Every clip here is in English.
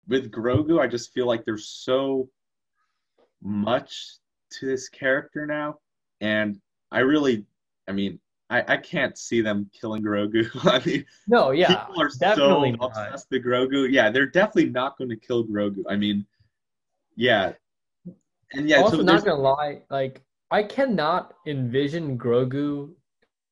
with Grogu, I just feel like there's so much to this character now, and I really, I mean, I can't see them killing Grogu. I mean, No, yeah, people are so definitely not. obsessed with Grogu. Yeah, they're definitely not going to kill Grogu. I mean, yeah, and yeah, so Also, not there's gonna lie, like I cannot envision Grogu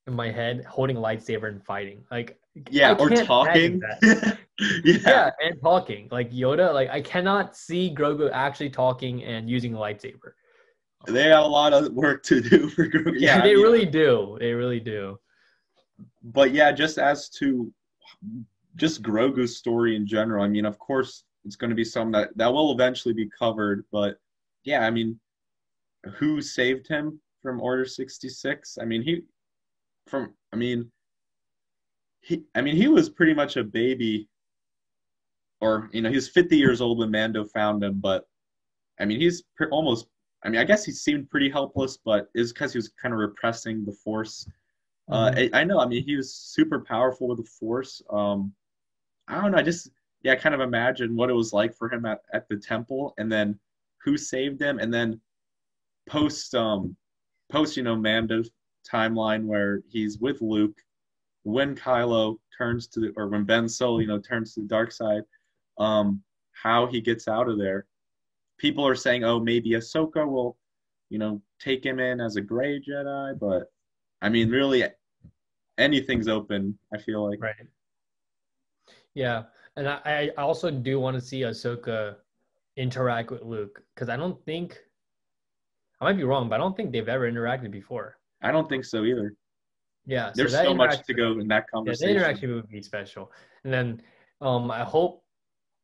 in my head holding a lightsaber and fighting. Like I yeah, or can't imagine talking. that. Yeah, Yeah, and talking like Yoda. Like I cannot see Grogu actually talking and using a lightsaber. they got a lot of work to do for Grogu. Yeah, Yeah, I they mean, really do. They really do. but yeah, just as to just Grogu's story in general, I mean, of course, it's going to be something that will eventually be covered, but yeah, I mean, who saved him from Order 66? I mean, he was pretty much a baby, or he was 50 years old when Mando found him, but I mean, almost. I mean, I guess he seemed pretty helpless, but it's because he was kind of repressing the Force. Hmm. I know. I mean, he was super powerful with the Force. I don't know. I just, yeah, I kind of imagine what it was like for him at the temple, and then who saved him, and then post Mando's timeline where he's with Luke when Kylo turns to or when Ben Solo turns to the dark side, how he gets out of there. People are saying, oh, maybe Ahsoka will take him in as a gray Jedi, but I mean, really, anything's open. I feel like. Right. Yeah, and I also do want to see Ahsoka interact with Luke because I don't think I might be wrong, but I don't think they've ever interacted before. I don't think so either. Yeah, so There's that so much to interaction, go in that yeah, the conversation. interaction would be special. And then I hope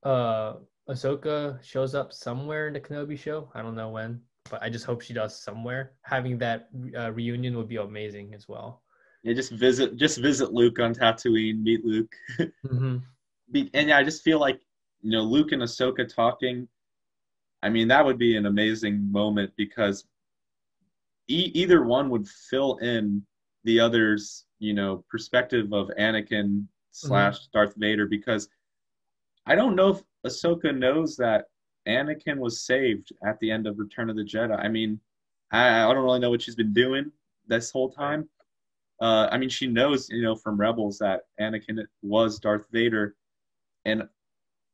uh Ahsoka shows up somewhere in the Kenobi show. I don't know when, but I just hope she does somewhere. Having that reunion would be amazing as well. Yeah, just visit Luke on Tatooine, meet Luke. Hmm. And yeah, I just feel like Luke and Ahsoka talking. I mean, that would be an amazing moment because either one would fill in the other's perspective of Anakin Hmm. slash Darth Vader. Because I don't know if Ahsoka knows that Anakin was saved at the end of Return of the Jedi. I mean, I don't really know what she's been doing this whole Right. time. I mean, she knows, from Rebels that Anakin was Darth Vader, and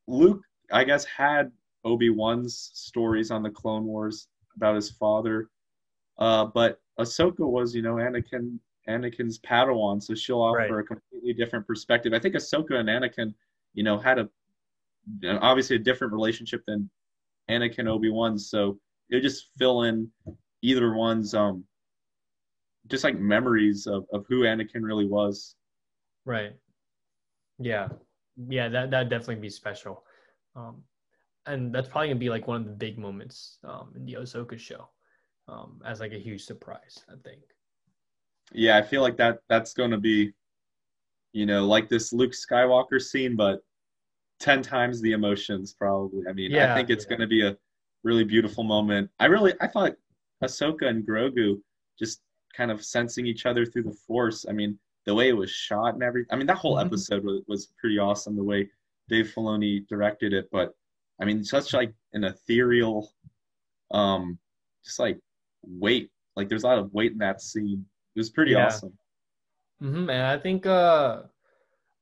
Luke, I guess, had Obi-Wan's stories on the Clone Wars about his father, but Ahsoka was, Anakin's Padawan, so she'll Right. offer a completely different perspective. I think Ahsoka and Anakin, had obviously a different relationship than Anakin Obi-Wan, so it just fill in either one's just like memories of who Anakin really was. Right. Yeah. Yeah, that'd definitely be special. Um, and that's probably gonna be like one of the big moments in the Ahsoka show, as like a huge surprise, I think. Yeah, I feel like that's going to be, like this Luke Skywalker scene, but 10 times the emotions probably. I mean, I Yeah, think it's yeah. going to be a really beautiful moment. I thought Ahsoka and Grogu just kind of sensing each other through the Force. I mean, the way it was shot and everything. I mean, that whole Hmm. episode was pretty awesome, the way Dave Filoni directed it. But I mean, such like an ethereal, um, just like weight. Like there's a lot of weight in that scene. It was pretty Yeah. awesome. And I think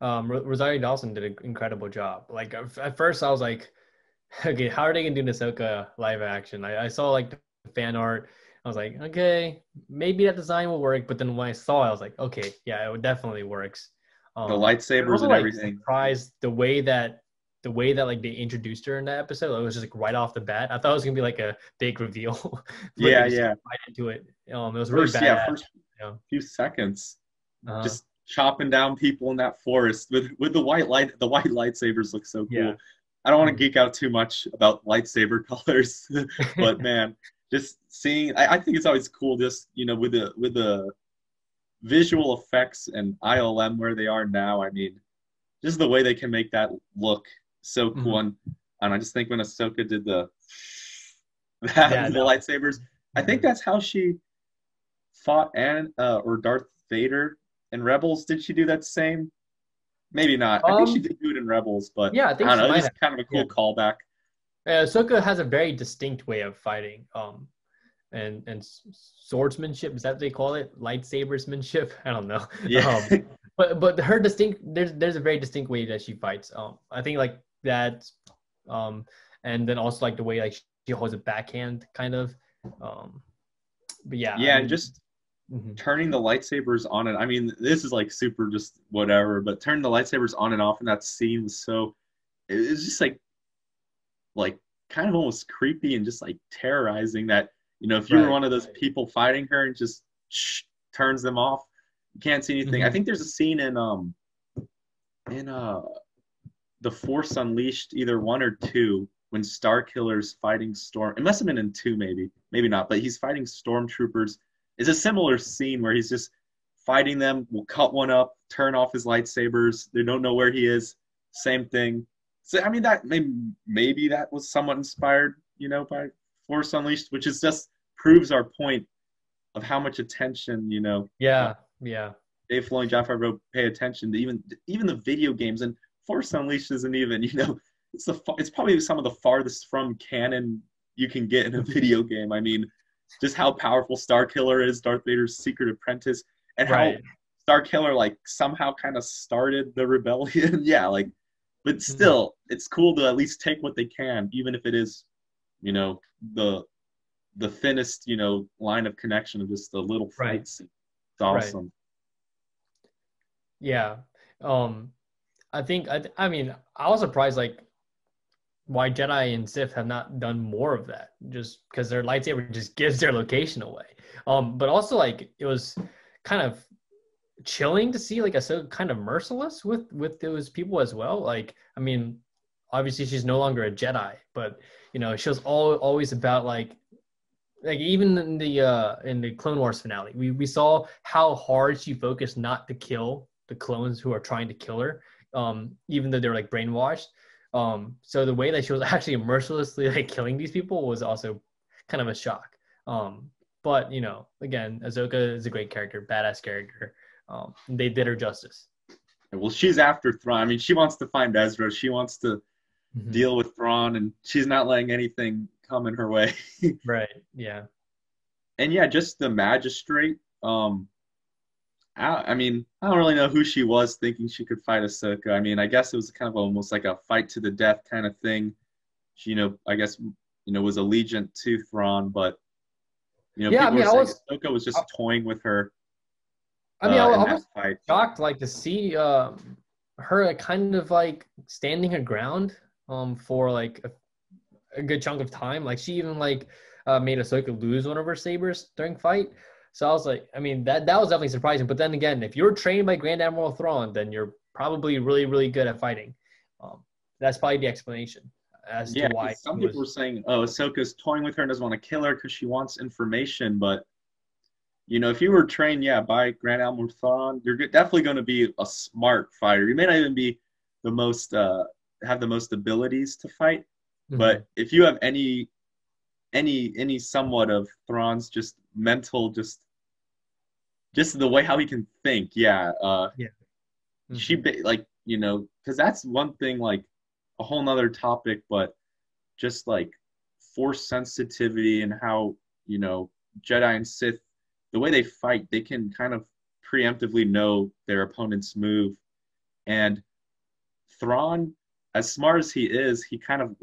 Rosario Dawson did an incredible job. Like at first, I was like, okay, how are they gonna do Ahsoka live action? I saw like the fan art. I was like, okay, maybe that design will work. But then when I saw it, I was like, okay, yeah, it definitely works. The I'm lightsabers also and like everything. surprised the way that like they introduced her in that episode. It was just like right off the bat. I thought it was gonna be like a big reveal, but they Yeah, just yeah. right into it. It was really First, yeah, badass. first You know? few seconds, Uh, just chopping down people in that forest with the white light. The white lightsabers look so yeah. cool. I don't want to Mhm. geek out too much about lightsaber colors, but man, just seeing, I think it's always cool, just with the visual effects and ILM where they are now. I mean, just the way they can make that look so cool. Mhm. And I just think when Ahsoka did that Yeah, with the that was. lightsabers, I think Mhm. that's how she fought or Darth Vader in Rebels. Did she do that same? Maybe not. I think she did do it in Rebels, but Yeah, I think I don't she know. might It's have. just kind of a Yeah. cool callback. Ahsoka has a very distinct way of fighting. And swordsmanship, is that what they call it? Lightsabersmanship? I don't know. Yeah. But her distinct there's a very distinct way that she fights. I think like that, and then also like the way like she holds a backhand kind of. But yeah, I Yeah, and mean, just mhm. turning the lightsabers on and I mean, this is like super just whatever, but turning the lightsabers on and off in that scene was so it was just like kind of almost creepy and just like terrorizing that, if you were Right. one of those people fighting her and just turns them off, you can't see anything. I Hmm. think there's a scene in The Force Unleashed, either one or two, when Starkiller's fighting Storm. It must have been in two, maybe not, but he's fighting stormtroopers. It's a similar scene where he's just fighting them. Will cut one up, turn off his lightsabers. They don't know where he is. Same thing. So I mean, that maybe that was somewhat inspired, by Force Unleashed, which is just proves our point of how much attention, Yeah, yeah, Dave Filoni, Jon Favreau pay attention to even the video games. And Force Unleashed isn't even, it's probably some of the farthest from canon you can get in a video game. I mean, just how powerful Starkiller is, Darth Vader's secret apprentice, and how right. Starkiller like somehow kind of started the rebellion. Yeah, like, but Mhm. still, it's cool to at least take what they can, even if it is, the thinnest, line of connection of just the little Right, fights. It's right. awesome. Yeah. Um, I mean, I was surprised like why Jedi and Sith have not done more of that, just because their lightsaber just gives their location away. But also like it was kind of chilling to see like Ahsoka kind of merciless with those people as well. Like, I mean, obviously she's no longer a Jedi, but she was always about like even in the Clone Wars finale, we saw how hard she focused not to kill the clones who are trying to kill her, even though they were like brainwashed. So the way that she was actually mercilessly like killing these people was also kind of a shock. But again, Ahsoka is a great character, badass character. They did her justice. Well, she's after Thrawn. I mean, she wants to find Ezra. She wants to Hmm. deal with Thrawn, and she's not letting anything come in her way. Right. Yeah. And yeah, just the magistrate. I mean, I don't really know who she was thinking she could fight Ahsoka. I mean, I guess it was kind of almost like a fight to the death kind of thing. She, I guess, was allegiant to Thrawn, but Yeah. I people were mean, saying Ahsoka was just toying with her I in that was fight. shocked like to see her kind of like standing her ground for like a good chunk of time. Like she even like made Ahsoka lose one of her sabers during fight. So I was like, I mean that was definitely surprising. But then again, if you're trained by Grand Admiral Thrawn, then you're probably really really good at fighting. Um, that's probably the explanation as to Yeah, why because some he people were was. saying, oh, Ahsoka's toying with her and doesn't want to kill her because she wants information. But, if you were trained, yeah, by Grand Admiral Thrawn, you're definitely going to be a smart fighter. You may not even be the most, have the most abilities to fight. Mhm. But if you have any somewhat of Thrawn's just mental, just the way how he can think, yeah, Yeah. she Hmm. like, because that's one thing, like a whole nother topic, but just like force sensitivity and how Jedi and Sith, the way they fight, they can kind of preemptively know their opponent's move. And Thrawn, as smart as he is, he kind of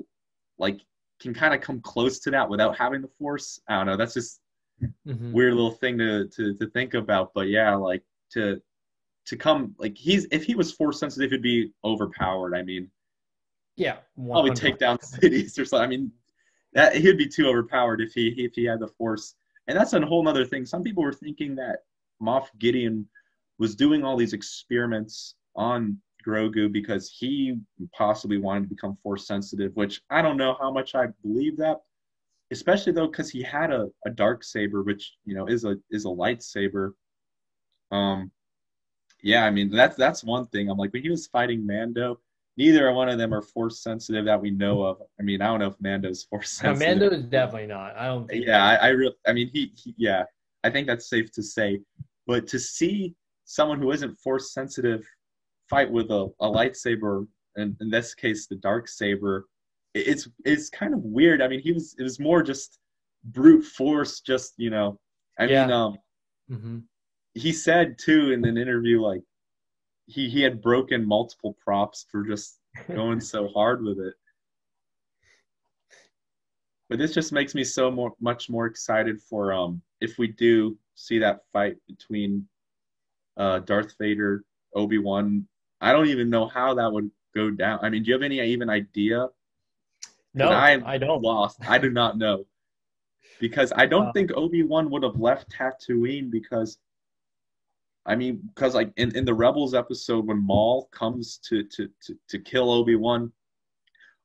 like can kind of come close to that without having the force. I don't know. That's just Hmm. weird little thing to think about. But yeah, like to come like he's if he was force sensitive, he'd be overpowered. I mean, Yeah. probably 100. take down cities or something. I mean, that he'd be too overpowered if he had the force. And that's a whole other thing. Some people were thinking that Moff Gideon was doing all these experiments on Grogu because he possibly wanted to become force sensitive, which I don't know how much I believe that. Especially though, because he had a dark saber, which is a lightsaber. Um, yeah, I mean that's one thing. I'm like when he was fighting Mando, neither one of them are force sensitive that we know of. I mean, I don't know if Mando's force sensitive. Mando is definitely not. I don't think Yeah, Mando. I mean, yeah, I think that's safe to say. But to see someone who isn't force sensitive fight with a lightsaber, and in this case the dark saber, it's kind of weird. I mean, it was more just brute force, just I mean, Yeah. Hmm. he said too in an interview, like he had broken multiple props for just going so hard with it. But this just makes me much more excited for if we do see that fight between Darth Vader, Obi-Wan. I don't even know how that would go down. I mean, do you have any even idea? Because No, I'm I don't. lost. I do not know. Because I don't Uh, think Obi-Wan would have left Tatooine because I mean, because like in the Rebels episode when Maul comes to kill Obi-Wan,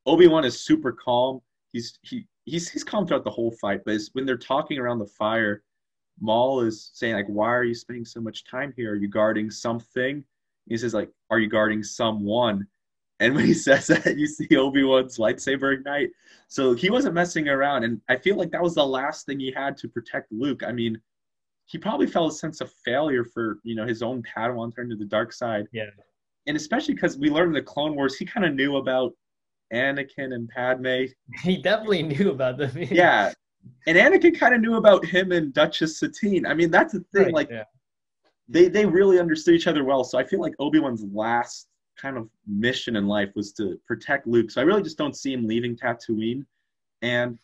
Obi-Wan is super calm. He's calm throughout the whole fight, but it's when they're talking around the fire, Maul is saying like, "Why are you spending so much time here? Are you guarding something?" He says like, "Are you guarding someone?" And when he says that, you see Obi-Wan's lightsaber ignite. So he wasn't messing around, and I feel like that was the last thing he had to protect Luke. I mean, he probably felt a sense of failure for his own Padawan turned to the dark side, yeah. and especially because we learned in the Clone Wars he kind of knew about Anakin and Padme. He definitely knew about them. Yeah, and Anakin kind of knew about him and Duchess Satine. I mean, that's the thing. Right. Like, Yeah. they really understood each other well. So I feel like Obi-Wan's last kind of mission in life was to protect Luke. So I really just don't see him leaving Tatooine. And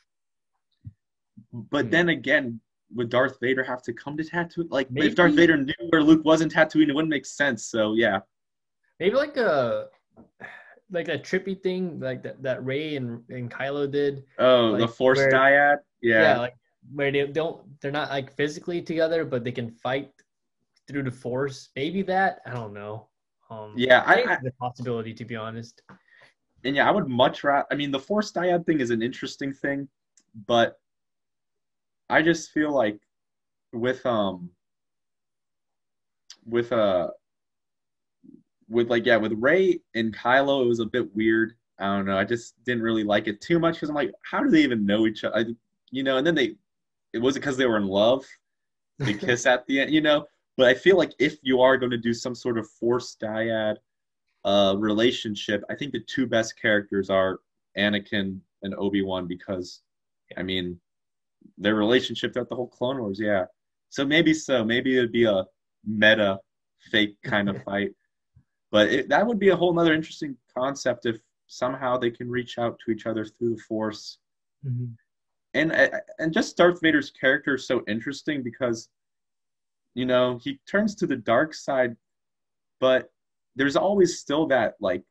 but then again, would Darth Vader have to come to Tatooine? Like, if Darth Maybe Vader knew where Luke was in Tatooine, it wouldn't make sense. So yeah. maybe like that trippy thing like that Rey and Kylo did, Oh, the like Force where Dyad. yeah, Yeah. like where they're not like physically together, but they can fight through the Force. Maybe that, I don't know. Yeah. I think it's a possibility, to be honest. And yeah, I would much rather. I mean, the Force Dyad thing is an interesting thing, but I just feel like with with uh with like yeah with Rey and Kylo, it was a bit weird. I don't know. I just didn't really like it too much because I'm like, how do they even know each other? And then it was because they were in love. They kiss at the end. But I feel like if you are going to do some sort of Force Dyad relationship, I think the two best characters are Anakin and Obi-Wan because, I mean, their relationship throughout the whole Clone Wars, yeah. So. Maybe it'd be a meta fake kind of fight. But that would be a whole other interesting concept if somehow they can reach out to each other through the Force. Mhm. And just Darth Vader's character is so interesting because, he turns to the dark side, but there's always still that like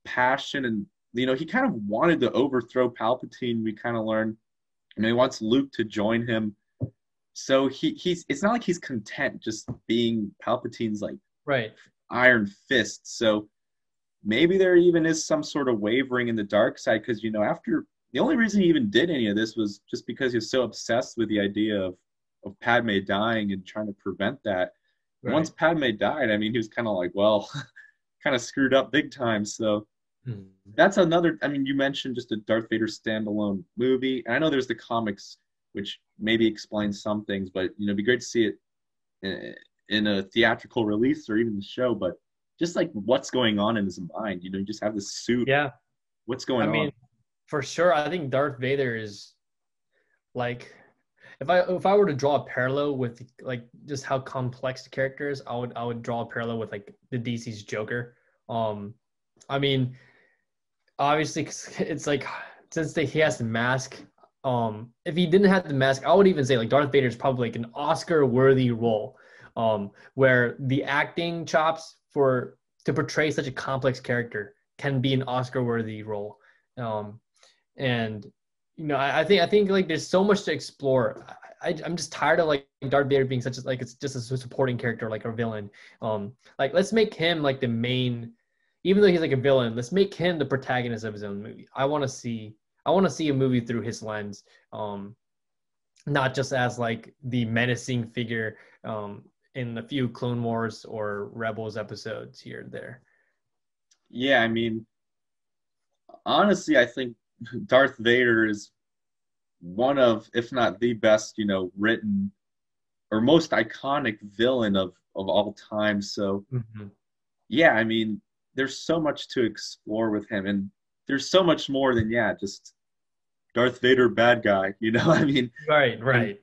passion and he kind of wanted to overthrow Palpatine. We kind of learn, he wants Luke to join him. So he's it's not like he's content just being Palpatine's like Right. iron fist. So maybe there even is some sort of wavering in the dark side because after the only reason he even did any of this was just because he was so obsessed with the idea of Padme dying and trying to prevent that. And once Right. Padme died, I mean, he was kind of like, well, kind of screwed up big time. So Mhm. that's another. I mean, you mentioned just a Darth Vader standalone movie, and I know there's the comics, which maybe explains some things, but it'd be great to see it in a theatrical release or even the show. But just like what's going on in his mind, you just have this suit. Yeah. What's I going on? mean, for sure, I think Darth Vader is like, if I were to draw a parallel with like just how complex the character is, I would draw a parallel with like the DC's Joker. I mean, obviously it's like since he has the mask. If he didn't have the mask, I would even say like Darth Vader is probably like an Oscar-worthy role. Where the acting chops to portray such a complex character can be an Oscar-worthy role. Um, and I think like there's so much to explore. I'm just tired of like Darth Vader being such as like it's just a supporting character, like a villain. Like let's make him like the main, even though he's like a villain. Let's make him the protagonist of his own movie. I want to see a movie through his lens, not just as like the menacing figure in a few Clone Wars or Rebels episodes here and there. Yeah, I mean, honestly, I think Darth Vader is one of, if not the best, written or most iconic villain of all time. So Mm-hmm. yeah, I mean, there's so much to explore with him, and there's so much more than, yeah, just Darth Vader bad guy, you know? I mean, Right, and right.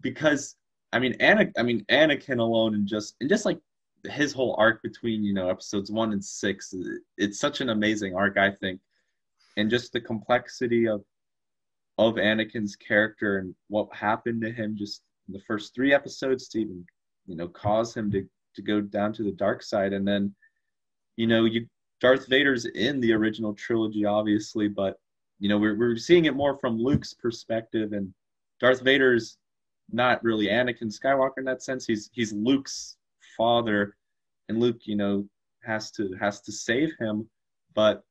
because I mean Anakin alone, and just like his whole arc between, you know, episodes 1 and 6, it's such an amazing arc, I think. And just the complexity of Anakin's character and what happened to him just in the first 3 episodes to even, you know, cause him to go down to the dark side. And then, you know, you Darth Vader's in the original trilogy, obviously, but you know, we're seeing it more from Luke's perspective, and Darth Vader's not really Anakin Skywalker in that sense. He's Luke's father, and Luke, you know, has to save him. But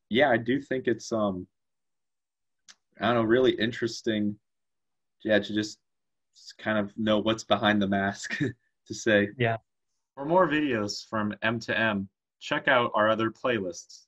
yeah, I do think it's I don't know, really interesting, yeah, to just kind of know what's behind the mask to say. Yeah. For more videos from M2M, check out our other playlists.